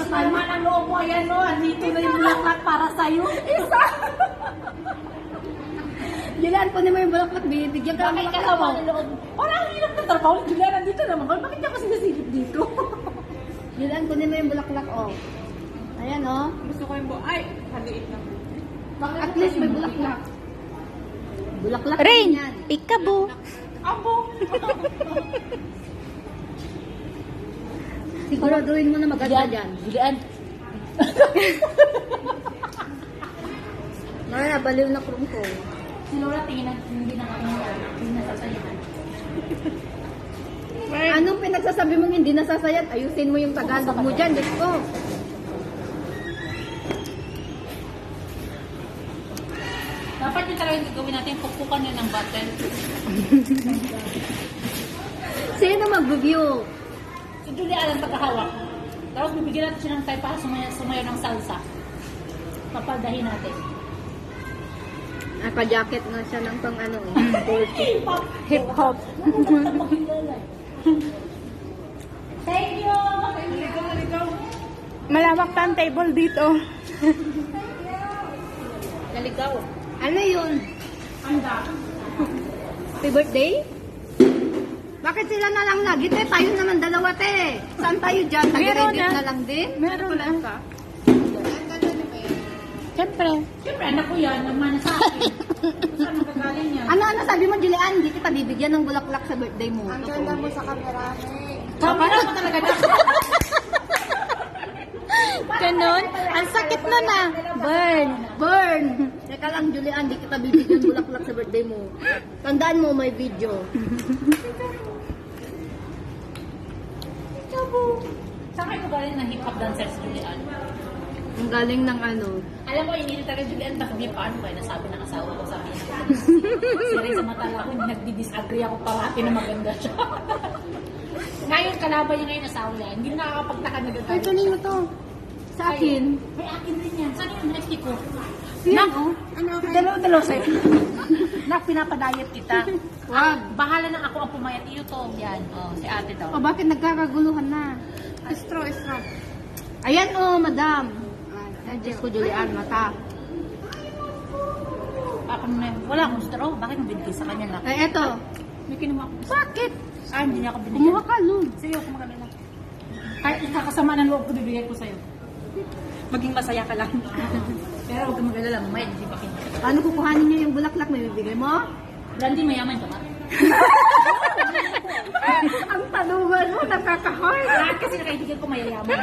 Alma ng loob mo, ayan no, andito na yung bulaklak para sa'yo. Isa! Julian, kunin mo yung bulaklak, bibigyan ka Bakit ng ka bulaklak naman mo. ng loob? Parang ang hirap na trabaho. Julian, nandito naman. Bakit niya kasi nasilip dito? Julian, kunin mo yung bulaklak, oh. Ayan, oh. Gusto ko yung ay, haliit lang. At least may bulaklak. Bulaklak Rain, yan. peekaboo. Abo! Siguraduhin mo na maganda dyan. Julian. Mara, baliw na krong ko. Si Laura tingin na hindi na kami hindi nasasayahan. Anong pinagsasabi mong hindi nasasayat? Ayusin mo yung Tagalog mo dyan, let's go. Dapat yung talagang gagawin natin, pukpukan yun ng bottle. Sino mag-review? Si Julian ang pagkahawak. Tapos bibigyan natin siya ng tayo para sumayo ng salsa. Papaldahin natin. Naka-jacket nga siya ng pang ano eh. Hip-hop. Thank you! Malawak pa ang table dito. Naligaw. Ano yun? Anda. Happy birthday? Bakit sila na lang lagi? Te, tayo naman dalawa, te. Saan tayo dyan? Meron Nag-edit na. na lang din? Meron na. Siyempre. Siyempre, anak ko yan, nagmana sa akin. Saan magagaling yan? Ano sabi mo, Julian? Hindi kita bibigyan ng bulaklak sa birthday mo. Ang ganda mo sa camera. Kamera ko talaga na. Ganon. Ang sakit na na. Burn! Burn! Teka lang, Julian, hindi kita bibigyan bulaklak sa birthday mo. Tandaan mo, may video. Saan kayo galing ng hip-hop dancers, Julian? Ang galing ng ano. Alam mo, hindi talaga Julian, baka di paano kayo nasabi ng asawa ko, sabi niya. Siri sa mata ko, nagdi-disagree ako parati na maganda siya. Ngayon, kalaban niya ngayon asawa niya. Hindi na nakakapagtaka na gagawin. Ay, kanino to? Sa akin? May akin rin yan. Saan yung next ko? Yan, oh. Dalaw-dalaw sa'yo. Nak, pinapadayet kita. Wag. Bahala na ako ang pumayat. Iyo to. Yan. Oh, si ate daw. O, bakit nagkakaguluhan na? Estro. Ayan, oh, madam. Ay, Diyos ko, Julian, mata. Ako na. Wala akong straw. Bakit mo binigay sa kanya na? Ay, eto. May kinuha ko. Bakit? Hindi niya ako binigyan. Kumuha ka, Lun. Sige, ako maganda na. Kahit nakakasama ng loob ko, bibigay ko sa'yo. Maging masaya ka lang. Pero huwag kang mag-alala, mamaya, hindi ba kita? Paano kukuhanin niya yung bulaklak na bibigay mo? Landy, mayaman ka ba? Ang tanungan mo, nakaka-heart. Lahat kasi nakaibigan ko mayayaman.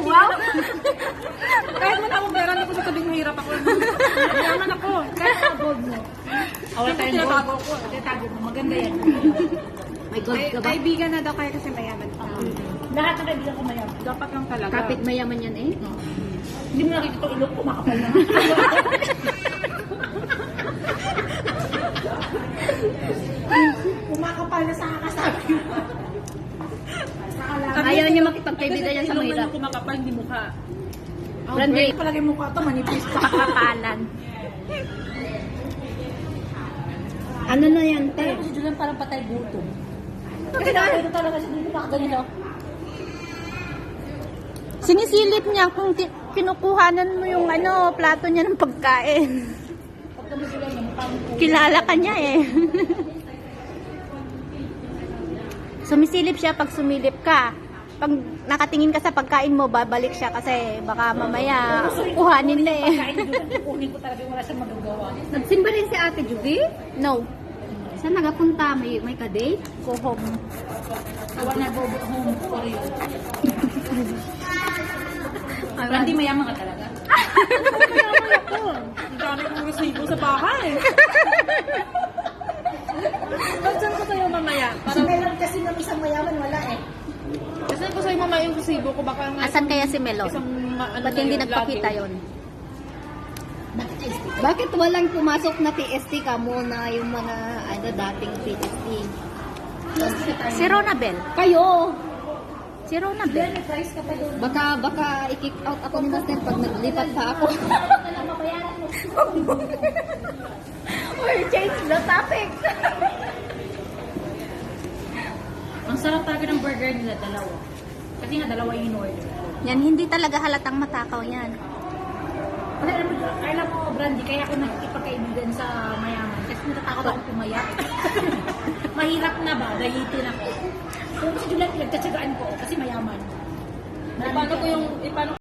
Wow! Kahit man ako pera, hindi ko sabing mahirap ako. Mayaman ako. Kahit ang gold mo. Awal tayo ng Tinatago gold. ko. Tinatago mo. Maganda yan. May gold ka ba? Kaibigan na daw kaya kasi mayaman ka. Lahat ng kaibigan ko mayaman. Dapat lang talaga. Kapit mayaman yan eh. Hindi mo nakikita itong ilong ko, makapal na. Kumakapal na sa kakasabi mo. Ayaw niya makipagkaibigan yan sa Ilong mahirap. yung kumakapal, hindi mukha. Brandy. Palagi mukha ito, manipis pa. Pakapalan. Ano na yan, te? Pero si Julian parang patay gutom. Ito talaga siya dito, nakaganito. Sinisilip niya kung kinukuhanan mo yung plato niya ng pagkain. Pag kami sila niya, mukha mo po. Kilala ka niya eh. Sumisilip siya pag sumilip ka. Pag nakatingin ka sa pagkain mo, babalik siya kasi baka mamaya kukuhanin na eh. Pagkain Julian, kukunin ko talaga, wala siyang magagawa. Nagsimba rin si Ate Juby? No. Saan nagapunta? May ka-date? Go home. Gawa na go home for you. Brandy, mayaman ka talaga. Mayaman ako. Ang dami kong resibo sa bahay. Saan ko sa'yo mamaya? Si Melon kasi ng isang mayaman, wala eh. Saan ko sa'yo mamaya yung resibo ko? Baka nga Asan kaya si Melon? Ba't hindi nagpakita yon? Bakit walang pumasok na TST ka muna yung mga dating TST? Si Ronabel. Kayo! Si Ronabel. Price ka pa doon. Baka i-kick out ako ni Master pag naglipat pa ako. Or change the topic. Ang sarap talaga ng burger nila, dalawa. Kasi nga, dalawa yung in-order. Yan, hindi talaga halatang matakaw yan. Kasi alam mo, Brandy, kaya ako nakikipagkaibigan sa mayaman. Kasi natatakot akong pumaya. Mahirap na ba? Dahitin ako. Kung si Juliet, pinagtsatsagaan ko kasi mayaman. Paano